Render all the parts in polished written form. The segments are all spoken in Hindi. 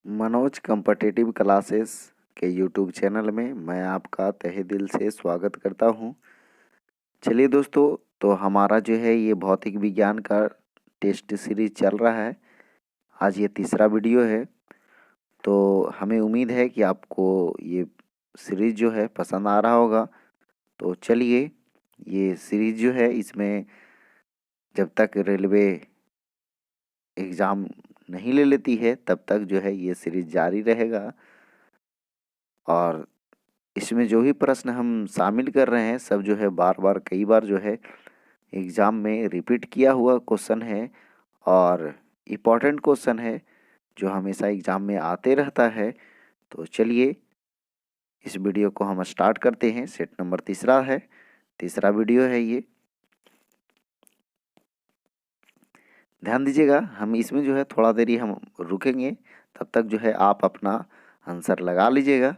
मनोज कॉम्पिटिटिव क्लासेस के यूट्यूब चैनल में मैं आपका तहे दिल से स्वागत करता हूं। चलिए दोस्तों, तो हमारा जो है ये भौतिक विज्ञान का टेस्ट सीरीज चल रहा है। आज ये तीसरा वीडियो है। तो हमें उम्मीद है कि आपको ये सीरीज जो है पसंद आ रहा होगा। तो चलिए, ये सीरीज जो है इसमें जब तक रेलवे एग्ज़ाम नहीं ले लेती है तब तक जो है ये सीरीज जारी रहेगा। और इसमें जो भी प्रश्न हम शामिल कर रहे हैं सब जो है बार बार कई बार जो है एग्ज़ाम में रिपीट किया हुआ क्वेश्चन है और इम्पॉर्टेंट क्वेश्चन है जो हमेशा एग्ज़ाम में आते रहता है। तो चलिए, इस वीडियो को हम स्टार्ट करते हैं। सेट नंबर तीसरा है, तीसरा वीडियो है ये। ध्यान दीजिएगा, हम इसमें जो है थोड़ा देरी हम रुकेंगे, तब तक जो है आप अपना आंसर लगा लीजिएगा।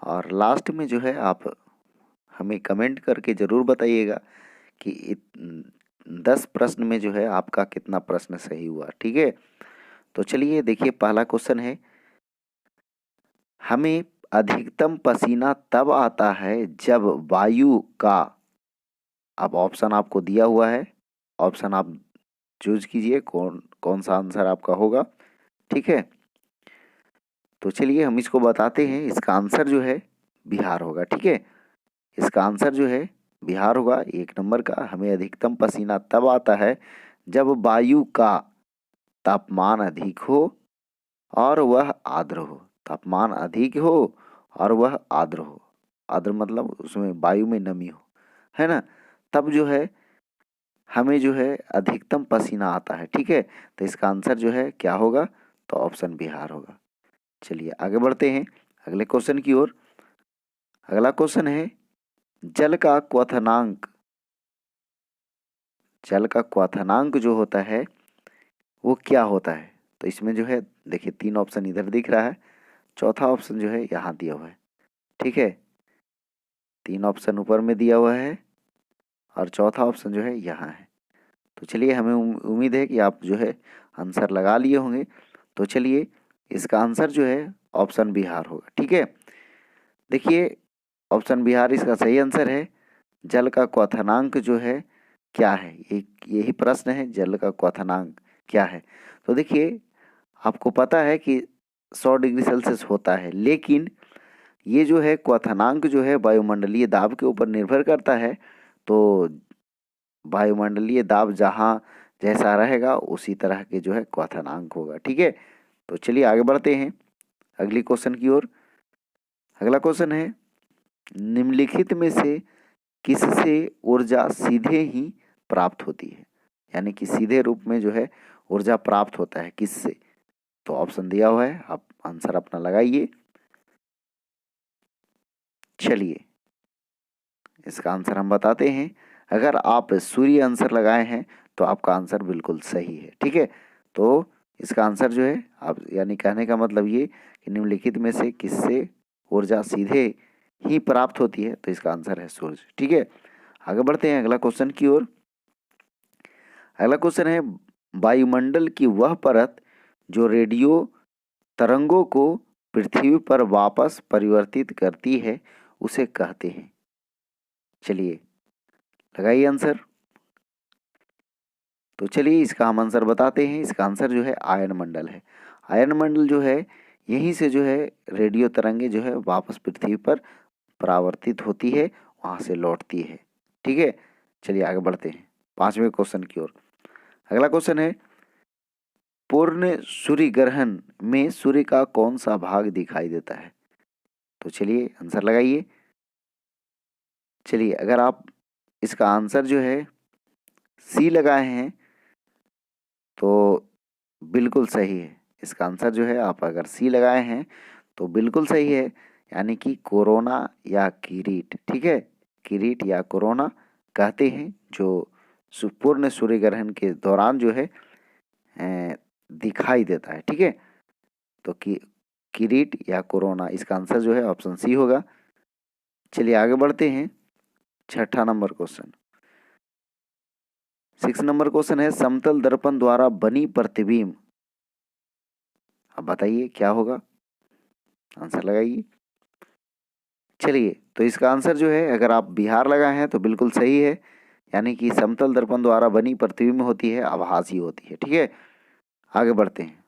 और लास्ट में जो है आप हमें कमेंट करके ज़रूर बताइएगा कि 10 प्रश्न में जो है आपका कितना प्रश्न सही हुआ। ठीक है, तो चलिए देखिए, पहला क्वेश्चन है, हमें अधिकतम पसीना तब आता है जब वायु का, अब ऑप्शन आपको दिया हुआ है, ऑप्शन आप चूज कीजिए कौन कौन सा आंसर आपका होगा। ठीक है, तो चलिए हम इसको बताते हैं। इसका आंसर जो है बिहार होगा। ठीक है, इसका आंसर जो है बिहार होगा। 1 नंबर का, हमें अधिकतम पसीना तब आता है जब वायु का तापमान अधिक हो और वह आर्द्र हो। तापमान अधिक हो और वह आर्द्र हो। आर्द्र मतलब उसमें वायु में नमी हो, है ना। तब जो है हमें जो है अधिकतम पसीना आता है। ठीक है, तो इसका आंसर जो है क्या होगा, तो ऑप्शन बिहार होगा। चलिए आगे बढ़ते हैं अगले क्वेश्चन की ओर। अगला क्वेश्चन है, जल का क्वथनांक, जल का क्वथनांक जो होता है वो क्या होता है। तो इसमें जो है देखिए 3 ऑप्शन इधर दिख रहा है, चौथा ऑप्शन जो है यहाँ दिया हुआ है। ठीक है, 3 ऑप्शन ऊपर में दिया हुआ है और चौथा ऑप्शन जो है यहाँ है। तो चलिए, हमें उम्मीद है कि आप जो है आंसर लगा लिए होंगे। तो चलिए, इसका आंसर जो है ऑप्शन बिहार होगा। ठीक है, देखिए ऑप्शन बिहार इसका सही आंसर है। जल का क्वथनांक जो है क्या है, यही प्रश्न है, जल का क्वथनांक क्या है। तो देखिए, आपको पता है कि 100 डिग्री सेल्सियस होता है, लेकिन ये जो है क्वथनांक जो है वायुमंडलीय दाब के ऊपर निर्भर करता है। तो वायुमंडलीय दाब जहाँ जैसा रहेगा उसी तरह के जो है क्वथनांक होगा। ठीक है, तो चलिए आगे बढ़ते हैं अगली क्वेश्चन की ओर। अगला क्वेश्चन है, निम्नलिखित में से किससे ऊर्जा सीधे ही प्राप्त होती है, यानी कि सीधे रूप में जो है ऊर्जा प्राप्त होता है किससे। तो ऑप्शन दिया हुआ है, आप आंसर अपना लगाइए। चलिए, इसका आंसर हम बताते हैं। अगर आप सूर्य आंसर लगाए हैं तो आपका आंसर बिल्कुल सही है। ठीक है, तो इसका आंसर जो है, आप यानी कहने का मतलब ये कि निम्नलिखित में से किससे ऊर्जा सीधे ही प्राप्त होती है, तो इसका आंसर है सूर्य। ठीक है, आगे बढ़ते हैं अगला क्वेश्चन की ओर। अगला क्वेश्चन है, वायुमंडल की वह परत जो रेडियो तरंगों को पृथ्वी पर वापस परिवर्तित करती है उसे कहते हैं। चलिए लगाइए आंसर। तो चलिए इसका हम आंसर बताते हैं। इसका आंसर जो है आयन मंडल है। आयन मंडल जो है यहीं से जो है रेडियो तरंगे जो है वापस पृथ्वी पर परावर्तित होती है, वहां से लौटती है। ठीक है, चलिए आगे बढ़ते हैं 5वें क्वेश्चन की ओर। अगला क्वेश्चन है, पूर्ण सूर्य ग्रहण में सूर्य का कौन सा भाग दिखाई देता है। तो चलिए आंसर लगाइए। चलिए, अगर आप इसका आंसर जो है सी लगाए हैं तो बिल्कुल सही है। इसका आंसर जो है आप अगर सी लगाए हैं तो बिल्कुल सही है, यानी कि कोरोना या किरीट। ठीक है, किरीट या कोरोना कहते हैं जो पूर्ण सूर्य ग्रहण के दौरान जो है दिखाई देता है। ठीक है, तो किरीट या कोरोना, इसका आंसर जो है ऑप्शन सी होगा। चलिए आगे बढ़ते हैं 6ठा नंबर क्वेश्चन। 6 नंबर क्वेश्चन है, समतल दर्पण द्वारा बनी प्रतिबिंब अब बताइए क्या होगा, आंसर लगाइए। चलिए, तो इसका आंसर जो है, अगर आप बिहार लगाए हैं तो बिल्कुल सही है, यानी कि समतल दर्पण द्वारा बनी प्रतिबिंब होती है, आभासी होती है। ठीक है, आगे बढ़ते हैं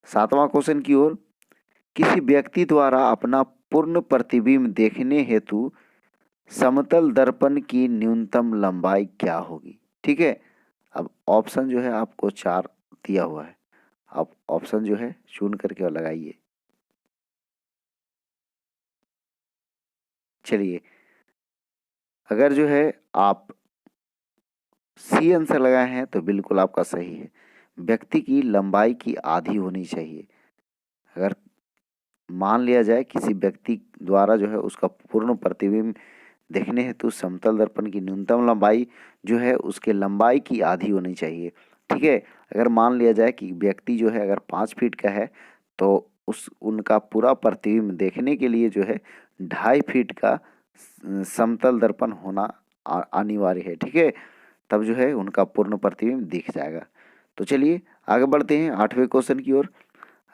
7वां क्वेश्चन की ओर। किसी व्यक्ति द्वारा अपना पूर्ण प्रतिबिंब देखने हेतु समतल दर्पण की न्यूनतम लंबाई क्या होगी? ठीक है, अब ऑप्शन जो है आपको 4 दिया हुआ है, आप ऑप्शन जो है चुन करके और लगाइए। चलिए, अगर जो है आप सी आंसर लगाए हैं तो बिल्कुल आपका सही है, व्यक्ति की लंबाई की आधी होनी चाहिए। अगर मान लिया जाए किसी व्यक्ति द्वारा जो है उसका पूर्ण प्रतिबिंब देखने हेतु समतल दर्पण की न्यूनतम लंबाई जो है उसके लंबाई की आधी होनी चाहिए। ठीक है, अगर मान लिया जाए कि व्यक्ति जो है अगर 5 फीट का है तो उस उनका पूरा प्रतिबिंब देखने के लिए जो है 2.5 फीट का समतल दर्पण होना अनिवार्य है। ठीक है, तब जो है उनका पूर्ण प्रतिबिंब दिख जाएगा। तो चलिए आगे बढ़ते हैं 8वें क्वेश्चन की ओर।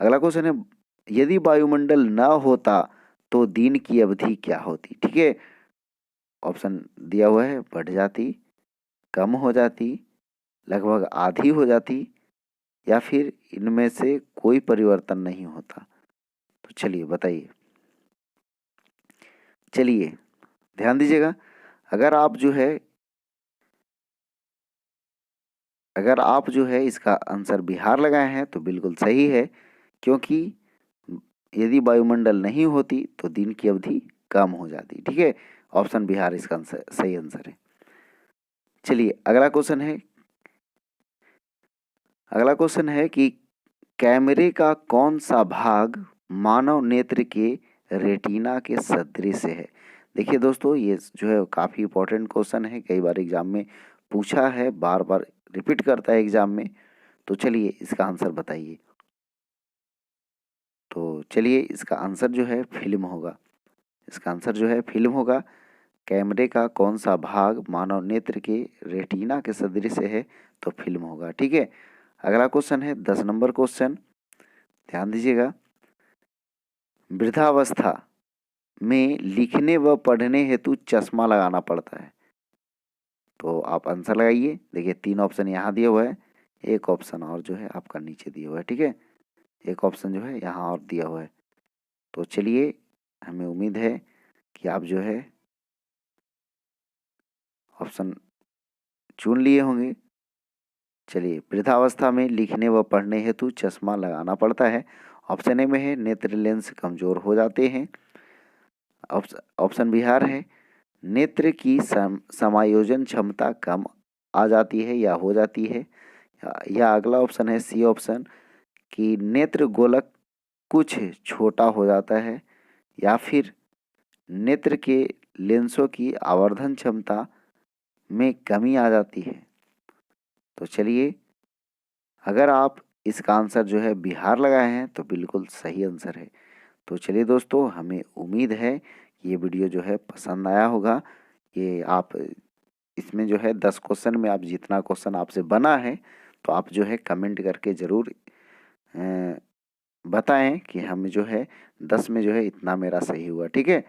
अगला क्वेश्चन है, यदि वायुमंडल न होता तो दिन की अवधि क्या होती? ठीक है, ऑप्शन दिया हुआ है, बढ़ जाती, कम हो जाती, लगभग आधी हो जाती, या फिर इनमें से कोई परिवर्तन नहीं होता। तो चलिए बताइए। चलिए ध्यान दीजिएगा, अगर आप जो है अगर आप जो है इसका आंसर बिहार लगाए हैं तो बिल्कुल सही है, क्योंकि यदि वायुमंडल नहीं होती तो दिन की अवधि कम हो जाती। ठीक है, ऑप्शन बिहार इसका आंसर सही आंसर है। चलिए अगला क्वेश्चन है कि कैमरे का कौन सा भाग मानव नेत्र के रेटिना के सदृश है? देखिए दोस्तों, ये जो है काफ़ी इंपॉर्टेंट क्वेश्चन है, कई बार एग्जाम में पूछा है, बार बार रिपीट करता है एग्जाम में। तो चलिए इसका आंसर बताइए। तो चलिए इसका आंसर जो है फिल्म होगा, इसका आंसर जो है फिल्म होगा। कैमरे का कौन सा भाग मानव नेत्र के रेटिना के सदृश है? तो फिल्म होगा। ठीक है, अगला क्वेश्चन है 10 नंबर क्वेश्चन, ध्यान दीजिएगा। वृद्धावस्था में लिखने व पढ़ने हेतु चश्मा लगाना पड़ता है, तो आप आंसर लगाइए। देखिए 3 ऑप्शन यहाँ दिया हुआ है, एक ऑप्शन और जो है आपका नीचे दिया हुआ है। ठीक है, एक ऑप्शन जो है यहाँ और दिया हुआ है। तो चलिए, हमें उम्मीद है कि आप जो है ऑप्शन चुन लिए होंगे। चलिए, वृद्धावस्था में लिखने व पढ़ने हेतु चश्मा लगाना पड़ता है। ऑप्शन ए में है नेत्र लेंस कमजोर हो जाते हैं। ऑप्शन बिहार है नेत्र की समायोजन क्षमता कम आ जाती है या हो जाती है, या अगला ऑप्शन है सी ऑप्शन कि नेत्र गोलक कुछ छोटा हो जाता है, या फिर नेत्र के लेंसों की आवर्धन क्षमता में कमी आ जाती है। तो चलिए, अगर आप इसका आंसर जो है बिहार लगाए हैं तो बिल्कुल सही आंसर है। तो चलिए दोस्तों, हमें उम्मीद है कि ये वीडियो जो है पसंद आया होगा। ये आप इसमें जो है 10 क्वेश्चन में आप जितना क्वेश्चन आपसे बना है तो आप जो है कमेंट करके ज़रूर बताएं कि हम जो है 10 में जो है इतना मेरा सही हुआ। ठीक है,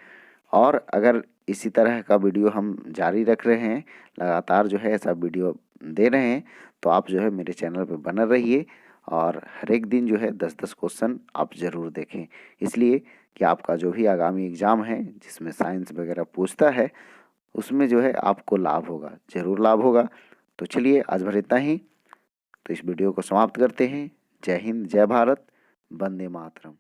और अगर इसी तरह का वीडियो हम जारी रख रहे हैं, लगातार जो है ऐसा वीडियो दे रहे हैं, तो आप जो है मेरे चैनल पे बने रहिए और हर एक दिन जो है 10-10 क्वेश्चन आप ज़रूर देखें। इसलिए कि आपका जो भी आगामी एग्ज़ाम है जिसमें साइंस वगैरह पूछता है, उसमें जो है आपको लाभ होगा, ज़रूर लाभ होगा। तो चलिए आज भर इतना ही, तो इस वीडियो को समाप्त करते हैं। जय हिंद, जय भारत, वंदे मातरम।